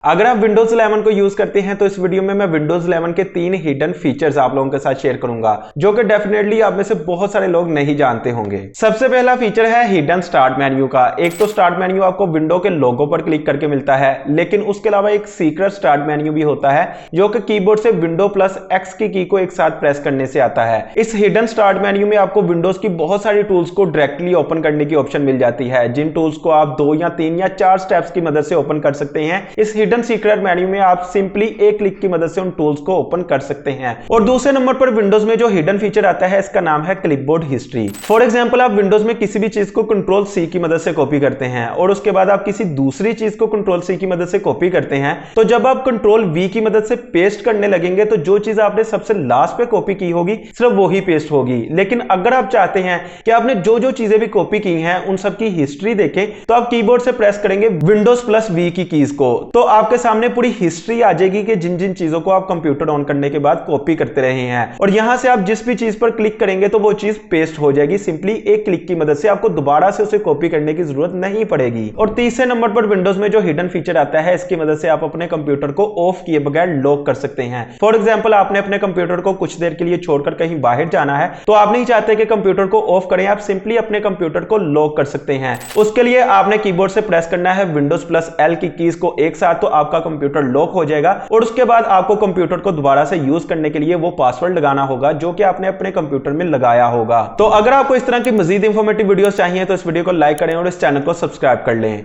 अगर आप Windows 11 को यूज करते हैं तो इस वीडियो में मैं Windows 11 के 3 हिडन फीचर्स आप लोगों के साथ शेयर करूंगा जो कि डेफिनेटली आप में से बहुत सारे लोग नहीं जानते होंगे। सबसे पहला फीचर है हिडन स्टार्ट मेन्यू का। एक तो स्टार्ट मेन्यू आपको विंडो के लोगो पर क्लिक करके मिलता है, लेकिन उसके अलावा एक सीक्रेट स्टार्ट मेन्यू भी होता है जो कि कीबोर्ड से विंडो प्लस एक्स की को एक साथ प्रेस करने से आता है। इस हिडन स्टार्ट मेन्यू में आपको विंडोज की बहुत सारी टूल्स को डायरेक्टली ओपन करने की ऑप्शन मिल जाती है, जिन टूल्स को आप 2 या 3 या 4 स्टेप्स की मदद से ओपन कर सकते हैं। इस हिडन सीक्रेट मेन्यू में आप सिंपली एक क्लिक की मदद से उन टूल्स को ओपन कर सकते हैं। और दूसरे नंबर पर विंडोज में जो हिडन फीचर आता है इसका नाम है क्लिपबोर्ड हिस्ट्री। फॉर एग्जांपल आप विंडोज में किसी भी चीज को कंट्रोल सी की मदद से कॉपी करते हैं और उसके बाद आप किसी दूसरी चीज को कंट्रोल सी की मदद से कॉपी करते हैं, तो जब आप कंट्रोल वी की मदद से पेस्ट करने लगेंगे तो जो चीज आपने सबसे लास्ट पे कॉपी की होगी सिर्फ वो ही पेस्ट होगी। लेकिन अगर आप चाहते हैं कि आपने जो जो चीजें भी कॉपी की हैं उन सब की हिस्ट्री देखें, तो आप कीबोर्ड से प्रेस करेंगे विंडोज प्लस वी की कीज को, तो आपके सामने पूरी हिस्ट्री आ जाएगी कि जिन जिन चीजों को आप कंप्यूटर ऑन करने के बाद कॉपी करते रहे हैं। और यहां से आप जिस भी चीज पर क्लिक करेंगे तो वो चीज पेस्ट हो जाएगी। सिंपली एक क्लिक की मदद से आपको दोबारा से उसे कॉपी करने की जरूरत नहीं पड़ेगी। और तीसरे नंबर पर विंडोज में जो हिडन फीचर आता है इसकी मदद से आप अपने कंप्यूटर को ऑफ किए बगैर लॉक कर सकते हैं। फॉर एग्जाम्पल आपने अपने कंप्यूटर को कुछ देर के लिए छोड़कर कहीं बाहर जाना है, तो आप नहीं चाहते कि कंप्यूटर को ऑफ करें, आप सिंपली अपने कंप्यूटर को लॉक कर सकते हैं। उसके लिए आपने कीबोर्ड से प्रेस करना है विंडोज प्लस एल की कीज को एक साथ, तो आपका कंप्यूटर लॉक हो जाएगा। और उसके बाद आपको कंप्यूटर को दोबारा से यूज करने के लिए वो पासवर्ड लगाना होगा जो कि आपने अपने कंप्यूटर में लगाया होगा। तो अगर आपको इस तरह की मजीद इंफॉर्मेटिव वीडियोस चाहिए तो इस वीडियो को लाइक करें और इस चैनल को सब्सक्राइब कर लें।